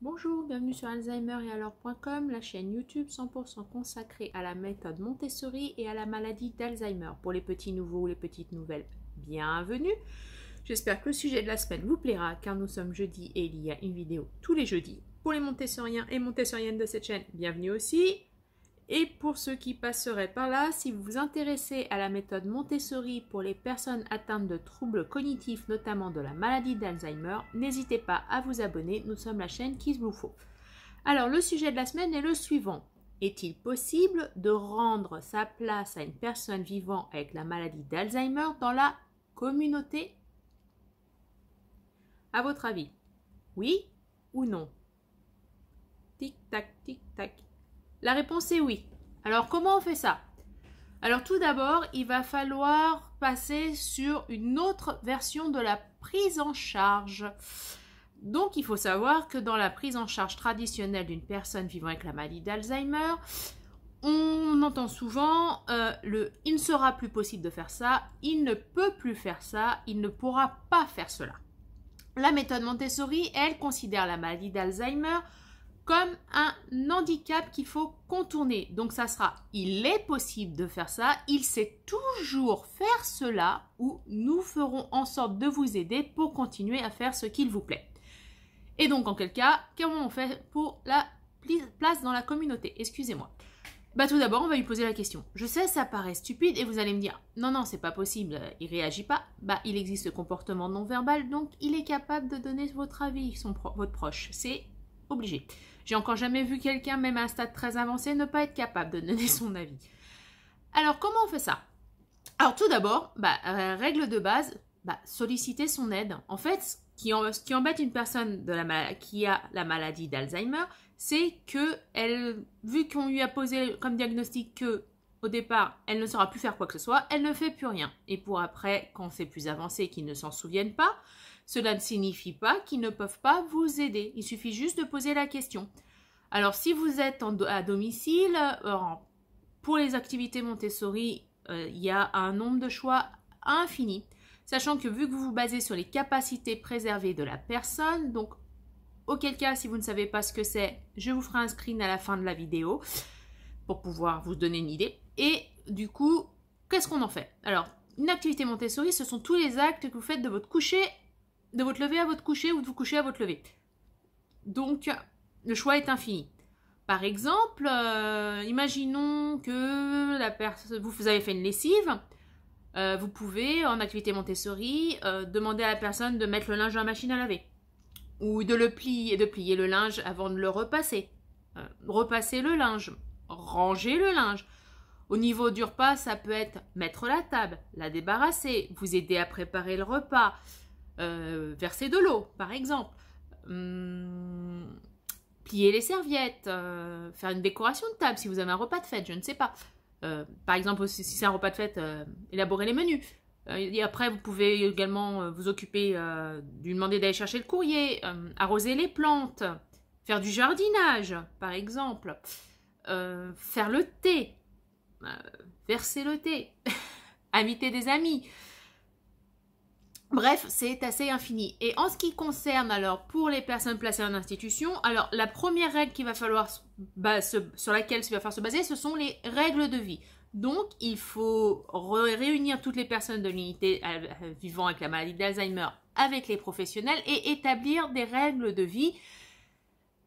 Bonjour, bienvenue sur Alzheimer et alors.com, la chaîne YouTube 100% consacrée à la méthode Montessori et à la maladie d'Alzheimer. Pour les petits nouveaux ou les petites nouvelles, bienvenue. J'espère que le sujet de la semaine vous plaira car nous sommes jeudi et il y a une vidéo tous les jeudis. Pour les Montessoriens et Montessoriennes de cette chaîne, bienvenue aussi. Et pour ceux qui passeraient par là, si vous vous intéressez à la méthode Montessori pour les personnes atteintes de troubles cognitifs, notamment de la maladie d'Alzheimer, n'hésitez pas à vous abonner, nous sommes la chaîne qu'il vous faut. Alors le sujet de la semaine est le suivant. Est-il possible de rendre sa place à une personne vivant avec la maladie d'Alzheimer dans la communauté? À votre avis, oui ou non? Tic-tac, tic-tac. La réponse est oui. Alors, comment on fait ça? Alors, tout d'abord, il va falloir passer sur une autre version de la prise en charge. Donc, il faut savoir que dans la prise en charge traditionnelle d'une personne vivant avec la maladie d'Alzheimer, on entend souvent il ne sera plus possible de faire ça, il ne peut plus faire ça, il ne pourra pas faire cela. La méthode Montessori, elle, considère la maladie d'Alzheimer comme un handicap qu'il faut contourner. Donc ça sera, il est possible de faire ça, il sait toujours faire cela ou nous ferons en sorte de vous aider pour continuer à faire ce qu'il vous plaît. Et donc en quel cas, comment on fait pour la place dans la communauté? Excusez-moi. Bah tout d'abord, on va lui poser la question. Je sais, ça paraît stupide et vous allez me dire, non, c'est pas possible, il réagit pas. Bah il existe le comportement non verbal, donc il est capable de donner votre avis, votre proche. C'est obligé. J'ai encore jamais vu quelqu'un, même à un stade très avancé, ne pas être capable de donner son avis. Alors, comment on fait ça? Alors, tout d'abord, règle de base, solliciter son aide. En fait, ce qui embête une personne qui a la maladie d'Alzheimer, c'est que, vu qu'on lui a posé comme diagnostic que, au départ, elle ne saura plus faire quoi que ce soit, elle ne fait plus rien. Et pour après, quand c'est plus avancé, qu'ils ne s'en souviennent pas, cela ne signifie pas qu'ils ne peuvent pas vous aider. Il suffit juste de poser la question. Alors, si vous êtes à domicile, pour les activités Montessori, il y a un nombre de choix infini. Sachant que vu que vous vous basez sur les capacités préservées de la personne, donc auquel cas, si vous ne savez pas ce que c'est, je vous ferai un screen à la fin de la vidéo pour pouvoir vous donner une idée. Et du coup, qu'est-ce qu'on en fait? Alors, une activité Montessori, ce sont tous les actes que vous faites de votre coucher, de votre lever à votre coucher ou de vous coucher à votre lever. Donc, le choix est infini. Par exemple, imaginons que vous avez fait une lessive. Vous pouvez, en activité Montessori, demander à la personne de mettre le linge dans la machine à laver. Ou de plier le linge avant de le repasser. Repasser le linge. Ranger le linge. Au niveau du repas, ça peut être mettre la table, la débarrasser, vous aider à préparer le repas, verser de l'eau, par exemple. Plier les serviettes, faire une décoration de table si vous avez un repas de fête, je ne sais pas. Par exemple, si c'est un repas de fête, élaborer les menus. Et après, vous pouvez également vous occuper de lui demander d'aller chercher le courrier, arroser les plantes, faire du jardinage, par exemple, faire le thé, verser le thé, inviter des amis. Bref, c'est assez infini. Et en ce qui concerne alors pour les personnes placées en institution, alors la première règle qu'il va falloir sur laquelle il va falloir se baser, ce sont les règles de vie. Donc, il faut réunir toutes les personnes de l'unité vivant avec la maladie d'Alzheimer avec les professionnels et établir des règles de vie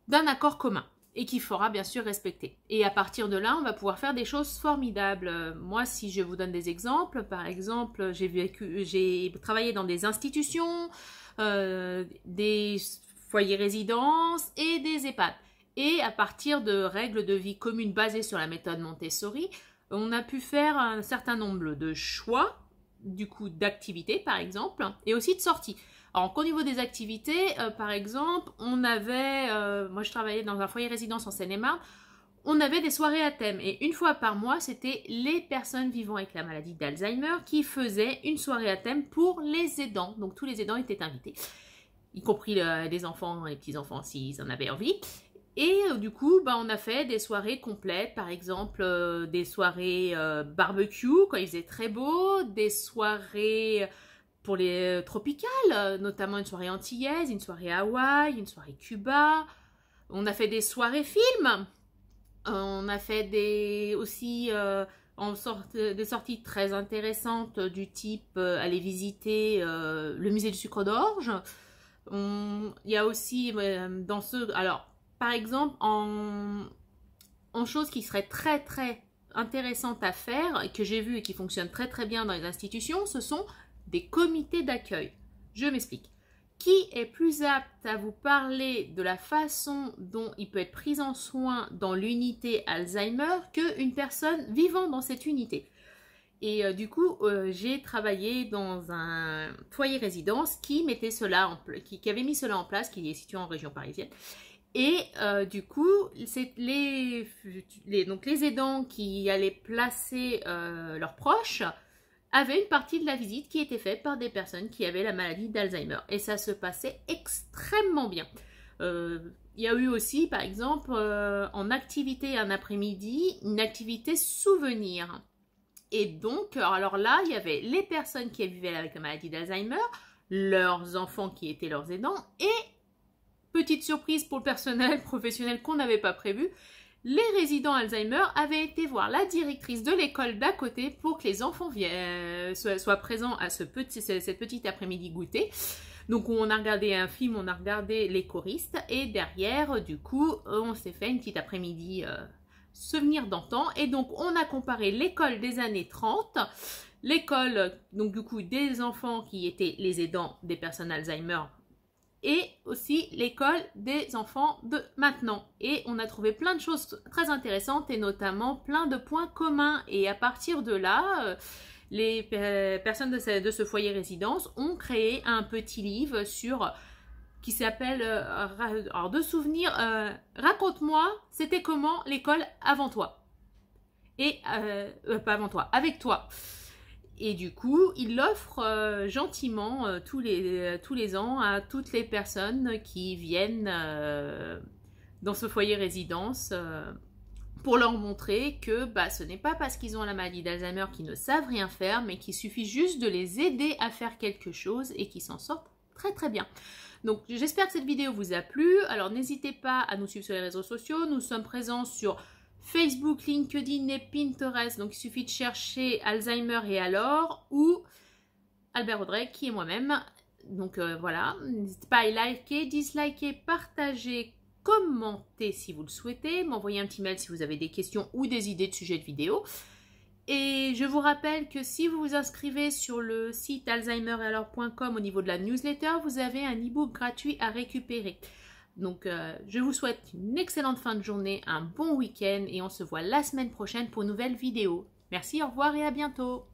d'un accord commun et qu'il faudra bien sûr respecter. Et à partir de là, on va pouvoir faire des choses formidables. Moi, si je vous donne des exemples, par exemple, j'ai travaillé dans des institutions, des foyers résidences et des EHPAD. Et à partir de règles de vie communes basées sur la méthode Montessori, on a pu faire un certain nombre de choix, du coup d'activités par exemple, et aussi de sorties. Alors qu'au niveau des activités, par exemple, on avait, moi je travaillais dans un foyer résidence en Seine-et-Marne, on avait des soirées à thème et une fois par mois, c'était les personnes vivant avec la maladie d'Alzheimer qui faisaient une soirée à thème pour les aidants. Donc tous les aidants étaient invités, y compris les enfants et les petits-enfants s'ils en avaient envie. Et du coup, on a fait des soirées complètes, par exemple des soirées barbecue quand il faisait très beau, des soirées pour les tropicales, notamment une soirée antillaise, une soirée Hawaï, une soirée Cuba, On a fait des soirées films. On a fait aussi des sorties très intéressantes du type aller visiter le musée du sucre d'orge. Il y a aussi alors par exemple en choses qui seraient très très intéressantes à faire et que j'ai vu et qui fonctionnent très très bien dans les institutions, ce sont des comités d'accueil. Je m'explique. Qui est plus apte à vous parler de la façon dont il peut être pris en soin dans l'unité Alzheimer qu'une personne vivant dans cette unité? Et du coup, j'ai travaillé dans un foyer résidence qui mettait cela qui avait mis cela en place, qui est situé en région parisienne. Et du coup, c'est donc les aidants qui allaient placer leurs proches avait une partie de la visite qui était faite par des personnes qui avaient la maladie d'Alzheimer. Et ça se passait extrêmement bien. Il y a eu aussi, par exemple, en activité un après-midi, une activité souvenir. Et donc, alors là, il y avait les personnes qui vivaient avec la maladie d'Alzheimer, leurs enfants qui étaient leurs aidants, et, petite surprise pour le personnel professionnel qu'on n'avait pas prévu, les résidents Alzheimer avaient été voir la directrice de l'école d'à côté pour que les enfants soient présents à cette petite après-midi goûter. Donc on a regardé un film, on a regardé les choristes et derrière du coup on s'est fait une petite après-midi souvenir d'antan et donc on a comparé l'école des années 30, l'école donc du coup des enfants qui étaient les aidants des personnes Alzheimer et aussi l'école des enfants de maintenant. Et on a trouvé plein de choses très intéressantes et notamment plein de points communs. Et à partir de là, les personnes de ce foyer résidence ont créé un petit livre qui s'appelle de souvenirs, raconte-moi, c'était comment l'école avant toi. Et pas avant toi, avec toi. Et du coup, il l'offre gentiment tous les ans à toutes les personnes qui viennent dans ce foyer résidence pour leur montrer que ce n'est pas parce qu'ils ont la maladie d'Alzheimer qu'ils ne savent rien faire, mais qu'il suffit juste de les aider à faire quelque chose et qu'ils s'en sortent très très bien. Donc j'espère que cette vidéo vous a plu. Alors n'hésitez pas à nous suivre sur les réseaux sociaux. Nous sommes présents sur Facebook, LinkedIn et Pinterest, donc il suffit de chercher Alzheimer et alors, ou Albert Audrey, qui est moi-même. Donc voilà, n'hésitez pas à liker, disliker, partager, commenter si vous le souhaitez, m'envoyer un petit mail si vous avez des questions ou des idées de sujets de vidéo. Et je vous rappelle que si vous vous inscrivez sur le site alzheimeretalors.com au niveau de la newsletter, vous avez un e-book gratuit à récupérer. Donc, je vous souhaite une excellente fin de journée, un bon week-end et on se voit la semaine prochaine pour une nouvelle vidéo. Merci, au revoir et à bientôt.